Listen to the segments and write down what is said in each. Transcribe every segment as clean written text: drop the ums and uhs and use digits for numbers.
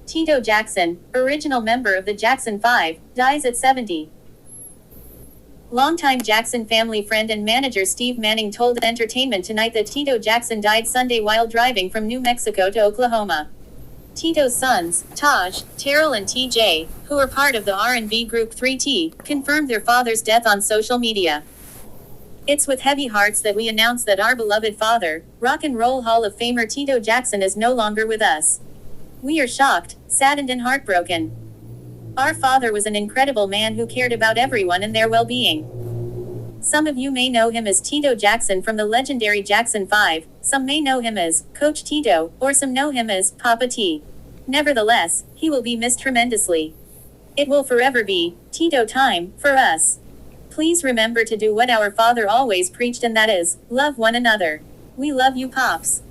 Tito Jackson, original member of the Jackson 5, dies at 70. Longtime Jackson family friend and manager Steve Manning told Entertainment Tonight that Tito Jackson died Sunday while driving from New Mexico to Oklahoma. Tito's sons, Taj, Terrell and TJ, who are part of the R&B group 3T, confirmed their father's death on social media. It's with heavy hearts that we announce that our beloved father, Rock and Roll Hall of Famer Tito Jackson is no longer with us. We are shocked, saddened and heartbroken. Our father was an incredible man who cared about everyone and their well-being. Some of you may know him as Tito Jackson from the legendary Jackson 5, some may know him as Coach Tito, or some know him as Papa T. Nevertheless, he will be missed tremendously. It will forever be Tito time for us. Please remember to do what our father always preached, and that is, love one another. We love you, Pops.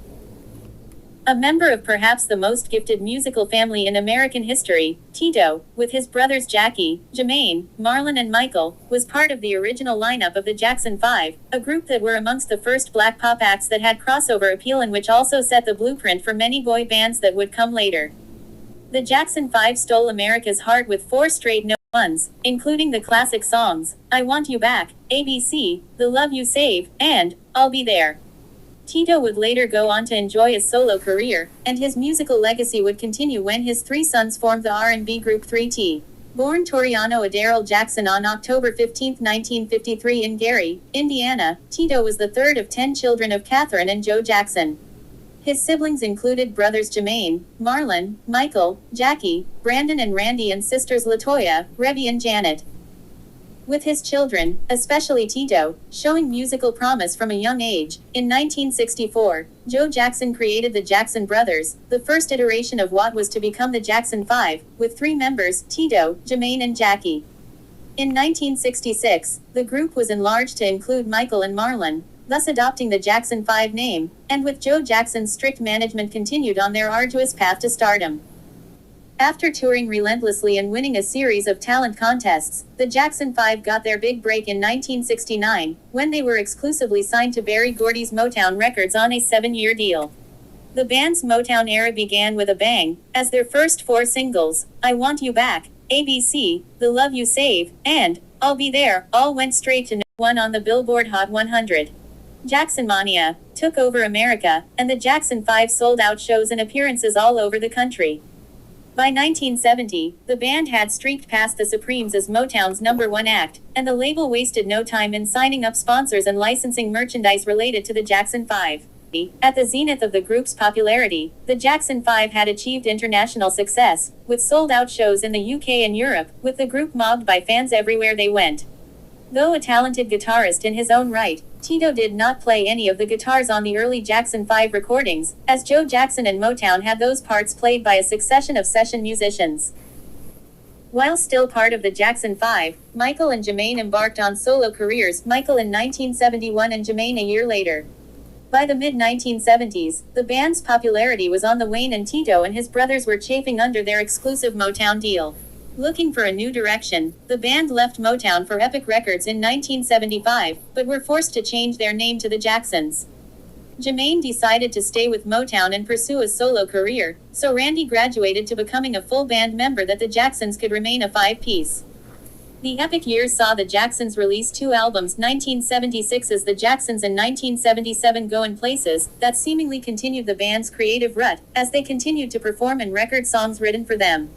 A member of perhaps the most gifted musical family in American history, Tito, with his brothers Jackie, Jermaine, Marlon and Michael, was part of the original lineup of the Jackson 5, a group that were amongst the first black pop acts that had crossover appeal and which also set the blueprint for many boy bands that would come later. The Jackson 5 stole America's heart with 4 straight no ones, including the classic songs, I Want You Back, ABC, The Love You Save, and I'll Be There. Tito would later go on to enjoy a solo career, and his musical legacy would continue when his 3 sons formed the R&B group 3T. Born Toriano Adaryl Jackson on October 15, 1953 in Gary, Indiana, Tito was the third of 10 children of Catherine and Joe Jackson. His siblings included brothers Jermaine, Marlon, Michael, Jackie, Brandon and Randy and sisters LaToya, Rebby and Janet. With his children, especially Tito, showing musical promise from a young age, in 1964, Joe Jackson created the Jackson Brothers, the first iteration of what was to become the Jackson 5, with 3 members, Tito, Jermaine and Jackie. In 1966, the group was enlarged to include Michael and Marlon, thus adopting the Jackson 5 name, and with Joe Jackson's strict management continued on their arduous path to stardom. After touring relentlessly and winning a series of talent contests, the Jackson 5 got their big break in 1969, when they were exclusively signed to Berry Gordy's Motown Records on a 7-year deal. The band's Motown era began with a bang, as their first 4 singles, I Want You Back, ABC, The Love You Save, and I'll Be There, all went straight to #1 on the Billboard Hot 100. Jackson Mania took over America, and the Jackson 5 sold out shows and appearances all over the country. By 1970, the band had streaked past the Supremes as Motown's #1 act, and the label wasted no time in signing up sponsors and licensing merchandise related to the Jackson 5. At the zenith of the group's popularity, the Jackson 5 had achieved international success, with sold-out shows in the UK and Europe, with the group mobbed by fans everywhere they went. Though a talented guitarist in his own right, Tito did not play any of the guitars on the early Jackson 5 recordings, as Joe Jackson and Motown had those parts played by a succession of session musicians. While still part of the Jackson 5, Michael and Jermaine embarked on solo careers, Michael in 1971 and Jermaine a year later. By the mid-1970s, the band's popularity was on the wane and Tito and his brothers were chafing under their exclusive Motown deal. Looking for a new direction, the band left Motown for Epic Records in 1975, but were forced to change their name to the Jacksons. Jermaine decided to stay with Motown and pursue a solo career, so Randy graduated to becoming a full band member that the Jacksons could remain a 5-piece. The Epic years saw the Jacksons release 2 albums, 1976's The Jacksons and 1977 Goin' Places, that seemingly continued the band's creative rut, as they continued to perform and record songs written for them.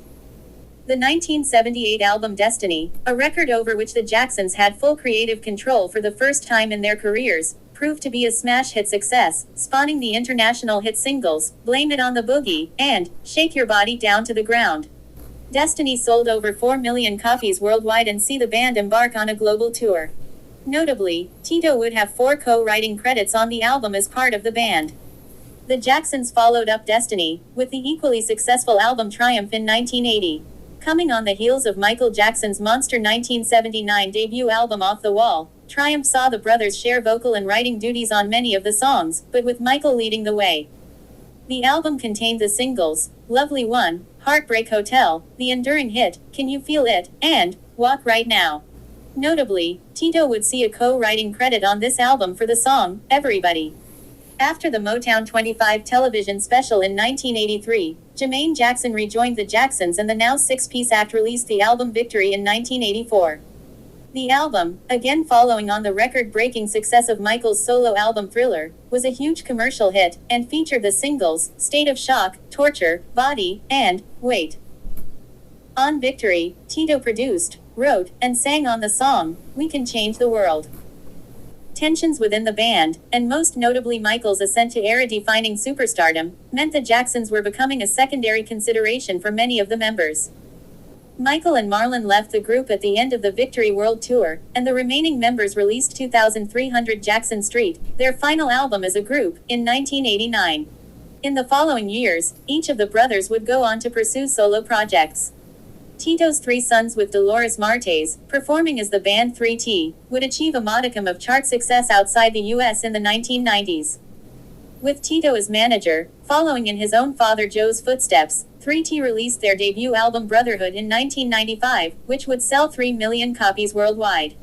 The 1978 album Destiny, a record over which the Jacksons had full creative control for the first time in their careers, proved to be a smash hit success, spawning the international hit singles, Blame It on the Boogie, and Shake Your Body Down to the Ground. Destiny sold over 4 million copies worldwide and see the band embark on a global tour. Notably, Tito would have 4 co-writing credits on the album as part of the band. The Jacksons followed up Destiny, with the equally successful album Triumph in 1980. Coming on the heels of Michael Jackson's monster 1979 debut album Off the Wall, Triumph saw the brothers share vocal and writing duties on many of the songs, but with Michael leading the way. The album contained the singles, Lovely One, Heartbreak Hotel, the enduring hit, Can You Feel It, and Walk Right Now. Notably, Tito would see a co-writing credit on this album for the song, Everybody. After the Motown 25 television special in 1983, Jermaine Jackson rejoined the Jacksons and the now six-piece act released the album Victory in 1984. The album, again following on the record-breaking success of Michael's solo album Thriller, was a huge commercial hit, and featured the singles, State of Shock, Torture, Body, and Wait. On Victory, Tito produced, wrote, and sang on the song, We Can Change the World. Tensions within the band, and most notably Michael's ascent to era-defining superstardom, meant the Jacksons were becoming a secondary consideration for many of the members. Michael and Marlon left the group at the end of the Victory World Tour, and the remaining members released 2300 Jackson Street, their final album as a group, in 1989. In the following years, each of the brothers would go on to pursue solo projects. Tito's three sons with Dolores Martes, performing as the band 3T, would achieve a modicum of chart success outside the US in the 1990s. With Tito as manager, following in his own father Joe's footsteps, 3T released their debut album Brotherhood in 1995, which would sell 3 million copies worldwide.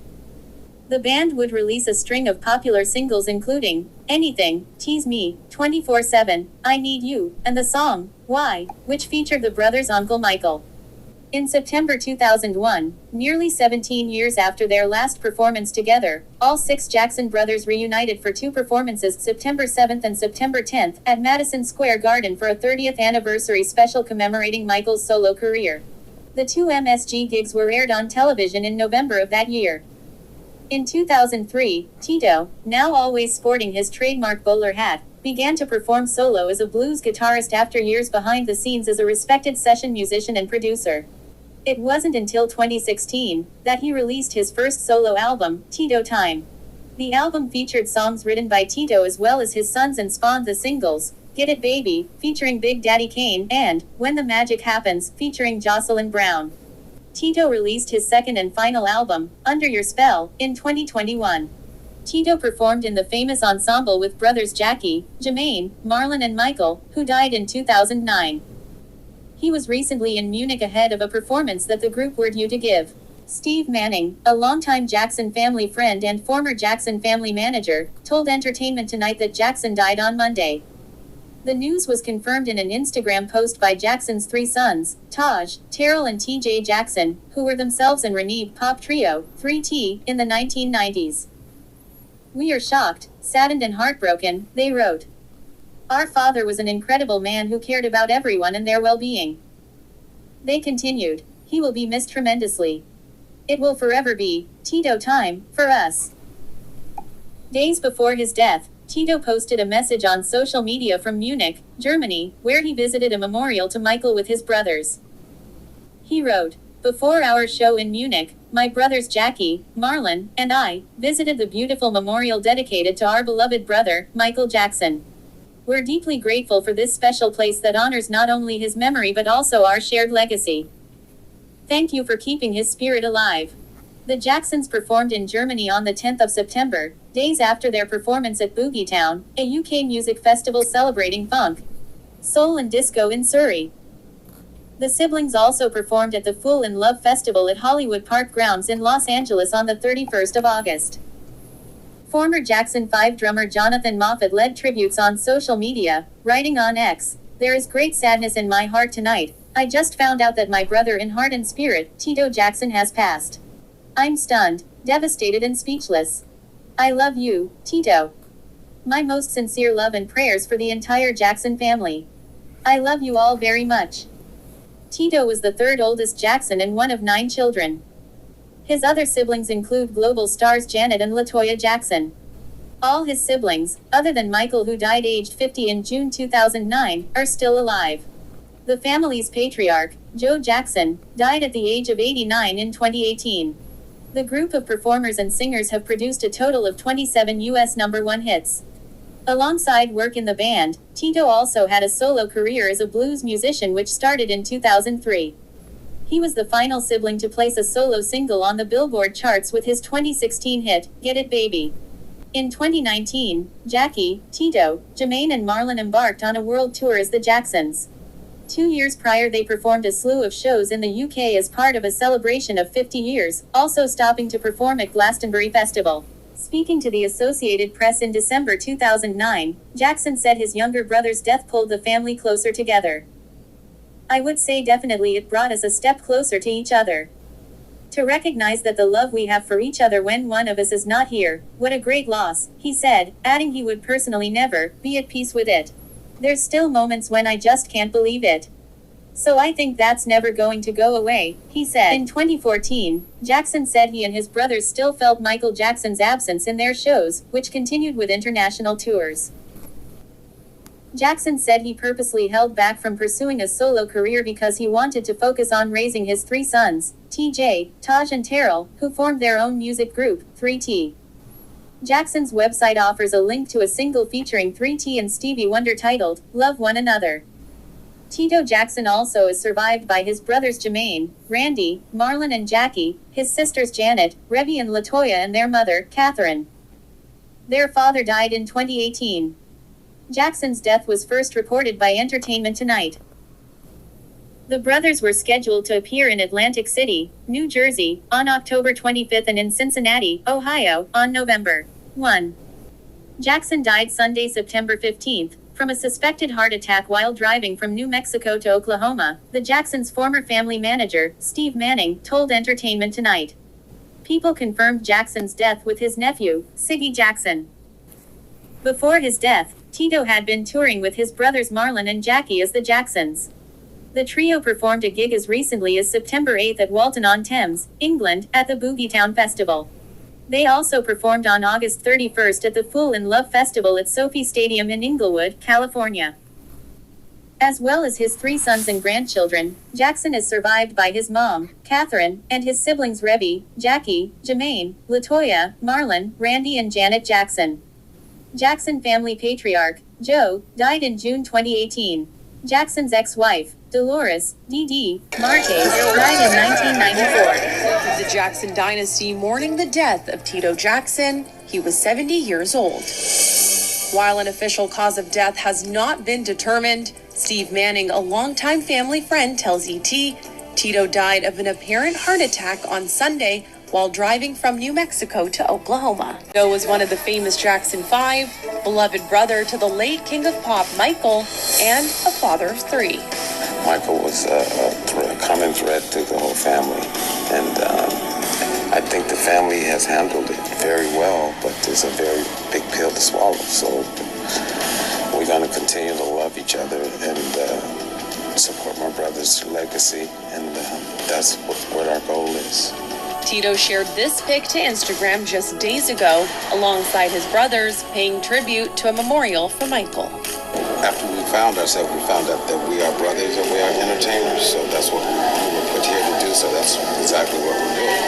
The band would release a string of popular singles including Anything, Tease Me, 24/7, I Need You, and the song, Why, which featured the brothers' Uncle Michael. In September 2001, nearly 17 years after their last performance together, all six Jackson brothers reunited for two performances September 7th and September 10th at Madison Square Garden for a 30th anniversary special commemorating Michael's solo career. The two MSG gigs were aired on television in November of that year. In 2003, Tito, now always sporting his trademark bowler hat, began to perform solo as a blues guitarist after years behind the scenes as a respected session musician and producer. It wasn't until 2016 that he released his first solo album, Tito Time. The album featured songs written by Tito as well as his sons and spawned the singles, Get It Baby, featuring Big Daddy Kane, and When the Magic Happens, featuring Jocelyn Brown. Tito released his second and final album, Under Your Spell, in 2021. Tito performed in the famous ensemble with brothers Jackie, Jermaine, Marlon and Michael, who died in 2009. He was recently in Munich ahead of a performance that the group were due to give. Steve Manning, a longtime Jackson family friend and former Jackson family manager, told Entertainment Tonight that Jackson died on Monday. The news was confirmed in an Instagram post by Jackson's three sons, Taj, Terrell and TJ Jackson, who were themselves an renegade pop trio, 3T, in the 1990s. We are shocked, saddened and heartbroken, they wrote. Our father was an incredible man who cared about everyone and their well-being. They continued, he will be missed tremendously. It will forever be, Tito time, for us. Days before his death, Tito posted a message on social media from Munich, Germany, where he visited a memorial to Michael with his brothers. He wrote, Before our show in Munich, my brothers Jackie, Marlon, and I visited the beautiful memorial dedicated to our beloved brother, Michael Jackson. We're deeply grateful for this special place that honors not only his memory but also our shared legacy. Thank you for keeping his spirit alive. The Jacksons performed in Germany on the 10th of September, days after their performance at Boogie Town, a UK music festival celebrating funk, soul and disco in Surrey. The siblings also performed at the Fool in Love Festival at Hollywood Park Grounds in Los Angeles on the 31st of August. Former Jackson 5 drummer Jonathan Moffat led tributes on social media, writing on X, There is great sadness in my heart tonight. I just found out that my brother in heart and spirit, Tito Jackson, has passed. I'm stunned, devastated and speechless. I love you, Tito. My most sincere love and prayers for the entire Jackson family. I love you all very much. Tito was the third oldest Jackson and one of 9 children. His other siblings include global stars Janet and LaToya Jackson. All his siblings, other than Michael who died aged 50 in June 2009, are still alive. The family's patriarch, Joe Jackson, died at the age of 89 in 2018. The group of performers and singers have produced a total of 27 US #1 hits. Alongside work in the band, Tito also had a solo career as a blues musician which started in 2003. He was the final sibling to place a solo single on the Billboard charts with his 2016 hit, Get It Baby. In 2019, Jackie, Tito, Jermaine and Marlon embarked on a world tour as the Jacksons. 2 years prior they performed a slew of shows in the UK as part of a celebration of 50 years, also stopping to perform at Glastonbury Festival. Speaking to the Associated Press in December 2009, Jackson said his younger brother's death pulled the family closer together. "I would say definitely it brought us a step closer to each other. To recognize that the love we have for each other when one of us is not here, what a great loss," he said, adding he would personally never be at peace with it. "There's still moments when I just can't believe it. So I think that's never going to go away," he said. In 2014, Jackson said he and his brothers still felt Michael Jackson's absence in their shows, which continued with international tours. Jackson said he purposely held back from pursuing a solo career because he wanted to focus on raising his three sons, TJ, Taj and Terrell, who formed their own music group, 3T. Jackson's website offers a link to a single featuring 3T and Stevie Wonder titled, "Love One Another." Tito Jackson also is survived by his brothers Jermaine, Randy, Marlon and Jackie, his sisters Janet, Revy and LaToya and their mother, Catherine. Their father died in 2018. Jackson's death was first reported by Entertainment Tonight. The brothers were scheduled to appear in Atlantic City, New Jersey, on October 25 and in Cincinnati, Ohio, on November 1. Jackson died Sunday, September 15, from a suspected heart attack while driving from New Mexico to Oklahoma, the Jacksons' former family manager, Steve Manning, told Entertainment Tonight. People confirmed Jackson's death with his nephew, Siggy Jackson. Before his death, Tito had been touring with his brothers Marlon and Jackie as the Jacksons. The trio performed a gig as recently as September 8 at Walton-on-Thames, England, at the Boogietown Festival. They also performed on August 31 at the Fool in Love Festival at Sophie Stadium in Inglewood, California. As well as his three sons and grandchildren, Jackson is survived by his mom, Catherine, and his siblings Revy, Jackie, Jermaine, LaToya, Marlon, Randy and Janet Jackson. Jackson family patriarch, Joe, died in June 2018. Jackson's ex-wife, Dolores, D.D. Marquez, died in 1994. The Jackson dynasty mourning the death of Tito Jackson. He was 70 years old. While an official cause of death has not been determined, Steve Manning, a longtime family friend, tells ET Tito died of an apparent heart attack on Sunday while driving from New Mexico to Oklahoma. Tito was one of the famous Jackson Five, beloved brother to the late king of pop Michael, and a father of three. Michael was a common thread to the whole family, and I think the family has handled it very well, but it's a very big pill to swallow, so we're going to continue to love each other and support my brother's legacy, and that's what our goal is. Tito shared this pic to Instagram just days ago, alongside his brothers, paying tribute to a memorial for Michael. After we found ourselves, we found out that we are brothers and we are entertainers, so that's what we were put here to do, so that's exactly what we're doing.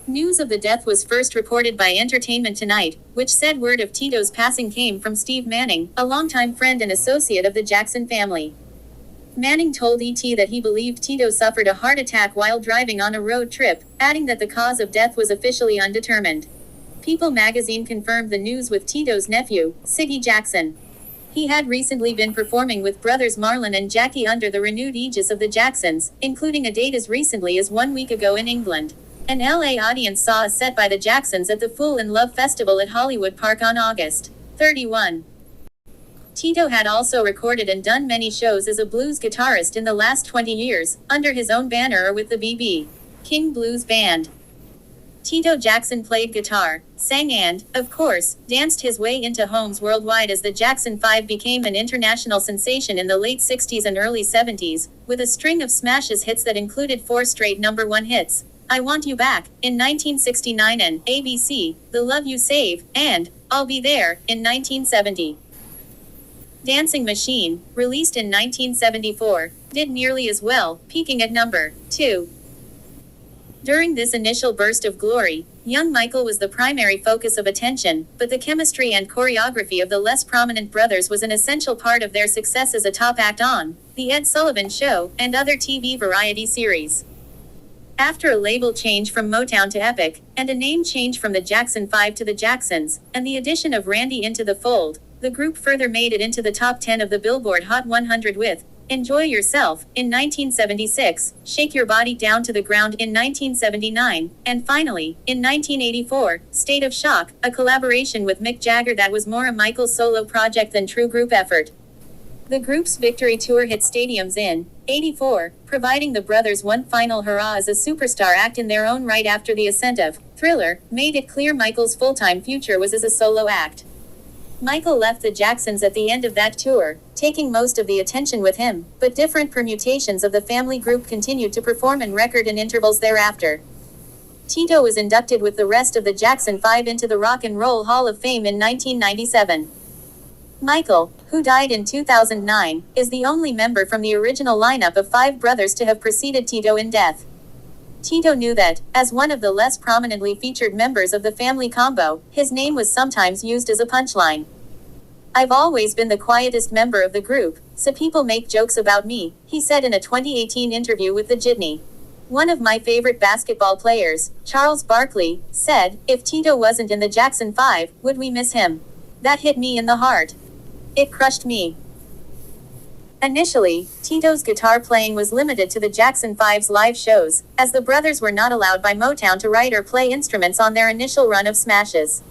News of the death was first reported by Entertainment Tonight, which said word of Tito's passing came from Steve Manning, a longtime friend and associate of the Jackson family. Manning told ET that he believed Tito suffered a heart attack while driving on a road trip, adding that the cause of death was officially undetermined. People magazine confirmed the news with Tito's nephew, Siggy Jackson. He had recently been performing with brothers Marlon and Jackie under the renewed aegis of the Jacksons, including a date as recently as 1 week ago in England. An LA audience saw a set by the Jacksons at the Fool in Love Festival at Hollywood Park on August 31. Tito had also recorded and done many shows as a blues guitarist in the last 20 years, under his own banner or with the B.B. King Blues Band. Tito Jackson played guitar, sang and, of course, danced his way into homes worldwide as the Jackson 5 became an international sensation in the late 60s and early 70s, with a string of smashes hits that included 4 straight #1 hits, I Want You Back, in 1969 and ABC, The Love You Save, and I'll Be There, in 1970. Dancing Machine, released in 1974, did nearly as well, peaking at number 2. During this initial burst of glory, young Michael was the primary focus of attention, but the chemistry and choreography of the less prominent brothers was an essential part of their success as a top act on The Ed Sullivan Show and other TV variety series. After a label change from Motown to Epic, and a name change from the Jackson 5 to the Jacksons, and the addition of Randy into the fold, the group further made it into the top 10 of the Billboard Hot 100 with Enjoy Yourself, in 1976, Shake Your Body Down to the Ground in 1979, and finally, in 1984, State of Shock, a collaboration with Mick Jagger that was more a Michael solo project than true group effort. The group's victory tour hit stadiums in '84, providing the brothers one final hurrah as a superstar act in their own right after the ascent of Thriller made it clear Michael's full-time future was as a solo act. Michael left the Jacksons at the end of that tour, taking most of the attention with him, but different permutations of the family group continued to perform and record in intervals thereafter. Tito was inducted with the rest of the Jackson 5 into the Rock and Roll Hall of Fame in 1997. Michael, who died in 2009, is the only member from the original lineup of 5 brothers to have preceded Tito in death. Tito knew that, as one of the less prominently featured members of the family combo, his name was sometimes used as a punchline. "I've always been the quietest member of the group, so people make jokes about me," he said in a 2018 interview with the Jitney. One of my favorite basketball players, Charles Barkley, said, "If Tito wasn't in the Jackson 5, would we miss him? That hit me in the heart. It crushed me." Initially, Tito's guitar playing was limited to the Jackson 5's live shows, as the brothers were not allowed by Motown to write or play instruments on their initial run of smashes.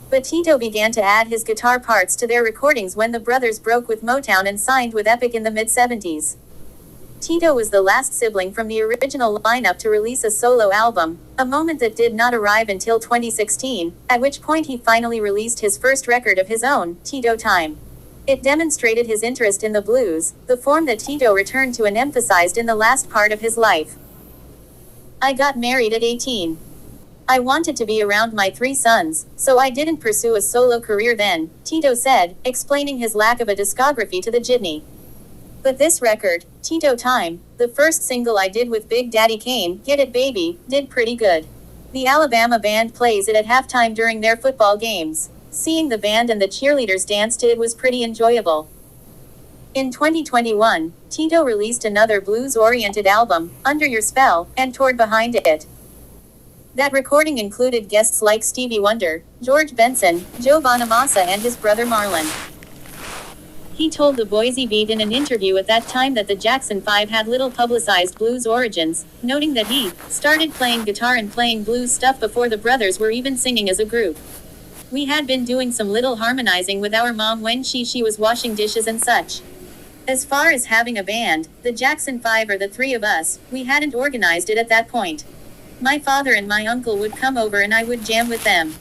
But Tito began to add his guitar parts to their recordings when the brothers broke with Motown and signed with Epic in the mid-70s. Tito was the last sibling from the original lineup to release a solo album, a moment that did not arrive until 2016, at which point he finally released his first record of his own, Tito Time. It demonstrated his interest in the blues, the form that Tito returned to and emphasized in the last part of his life. "I got married at 18. I wanted to be around my 3 sons, so I didn't pursue a solo career then," Tito said, explaining his lack of a discography to the Jitney. "But this record, Tito Time, the first single I did with Big Daddy Kane, Get It Baby, did pretty good. The Alabama band plays it at halftime during their football games. Seeing the band and the cheerleaders dance to it was pretty enjoyable." In 2021, Tito released another blues-oriented album, Under Your Spell, and toured behind it. That recording included guests like Stevie Wonder, George Benson, Joe Bonamassa and his brother Marlon. He told the Boise Beat in an interview at that time that the Jackson 5 had little publicized blues origins, noting that he started playing guitar and playing blues stuff before the brothers were even singing as a group. "We had been doing some little harmonizing with our mom when she was washing dishes and such. As far as having a band, the Jackson 5 or the 3 of us, we hadn't organized it at that point. My father and my uncle would come over and I would jam with them."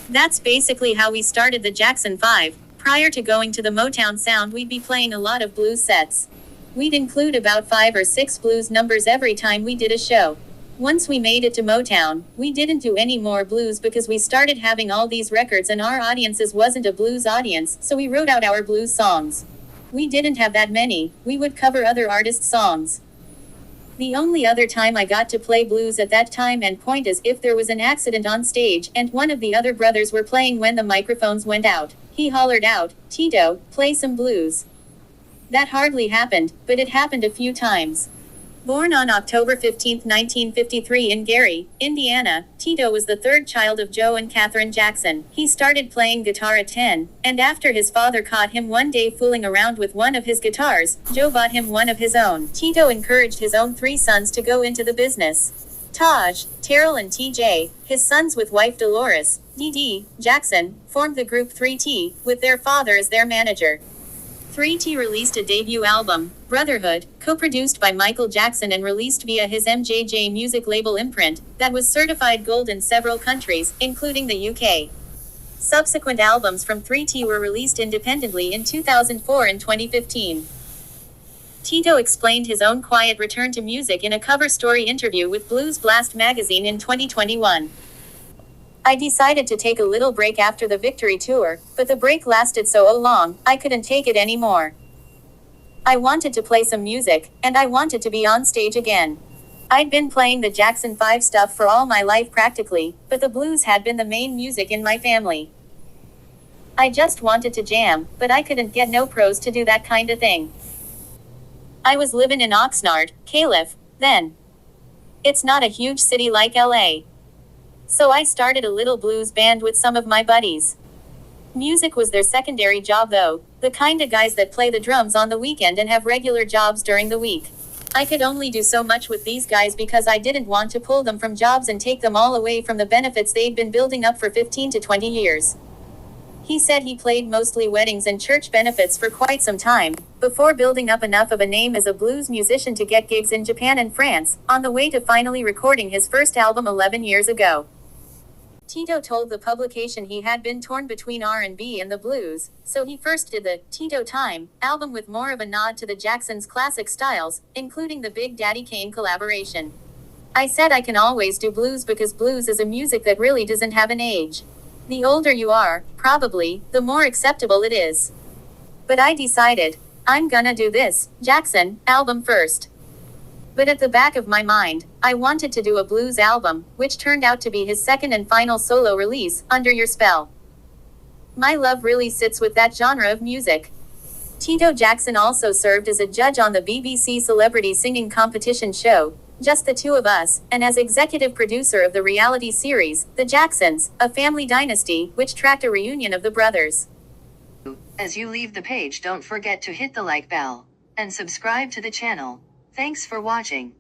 That's basically how we started the Jackson 5. Prior to going to the Motown sound, we'd be playing a lot of blues sets. We'd include about 5 or 6 blues numbers every time we did a show. Once we made it to Motown, we didn't do any more blues because we started having all these records and our audiences wasn't a blues audience, so we wrote out our blues songs. We didn't have that many, we would cover other artists' songs. The only other time I got to play blues at that time and point is if there was an accident on stage and one of the other brothers were playing when the microphones went out. He hollered out, "Tito, play some blues." That hardly happened, but it happened a few times. Born on October 15, 1953 in Gary, Indiana, Tito was the 3rd child of Joe and Catherine Jackson. He started playing guitar at 10, and after his father caught him one day fooling around with one of his guitars, Joe bought him one of his own. Tito encouraged his own 3 sons to go into the business. Taj, Terrell and TJ, his sons with wife Dolores, D.D. Jackson, formed the group 3T, with their father as their manager. 3T released a debut album, Brotherhood, co-produced by Michael Jackson and released via his MJJ music label imprint, that was certified gold in several countries, including the UK. Subsequent albums from 3T were released independently in 2004 and 2015. Tito explained his own quiet return to music in a cover story interview with Blues Blast magazine in 2021. "I decided to take a little break after the Victory Tour, but the break lasted so long, I couldn't take it anymore. I wanted to play some music, and I wanted to be on stage again. I'd been playing the Jackson 5 stuff for all my life practically, but the blues had been the main music in my family. I just wanted to jam, but I couldn't get no pros to do that kind of thing. I was living in Oxnard, Calif, then. It's not a huge city like LA. So I started a little blues band with some of my buddies. Music was their secondary job though, the kinda guys that play the drums on the weekend and have regular jobs during the week. I could only do so much with these guys because I didn't want to pull them from jobs and take them all away from the benefits they'd been building up for 15 to 20 years. He said he played mostly weddings and church benefits for quite some time, before building up enough of a name as a blues musician to get gigs in Japan and France, on the way to finally recording his first album 11 years ago. Tito told the publication he had been torn between R&B and the blues, so he first did the Tito Time album with more of a nod to the Jacksons' classic styles, including the Big Daddy Kane collaboration. I said I can always do blues because blues is a music that really doesn't have an age. The older you are, probably, the more acceptable it is. But I decided, I'm gonna do this Jackson album first. But at the back of my mind, I wanted to do a blues album, which turned out to be his second and final solo release, Under Your Spell. My love really sits with that genre of music. Tito Jackson also served as a judge on the BBC celebrity singing competition show, Just the Two of Us, and as executive producer of the reality series, The Jacksons, a family dynasty, which tracked a reunion of the brothers. As you leave the page, don't forget to hit the like bell and subscribe to the channel. Thanks for watching.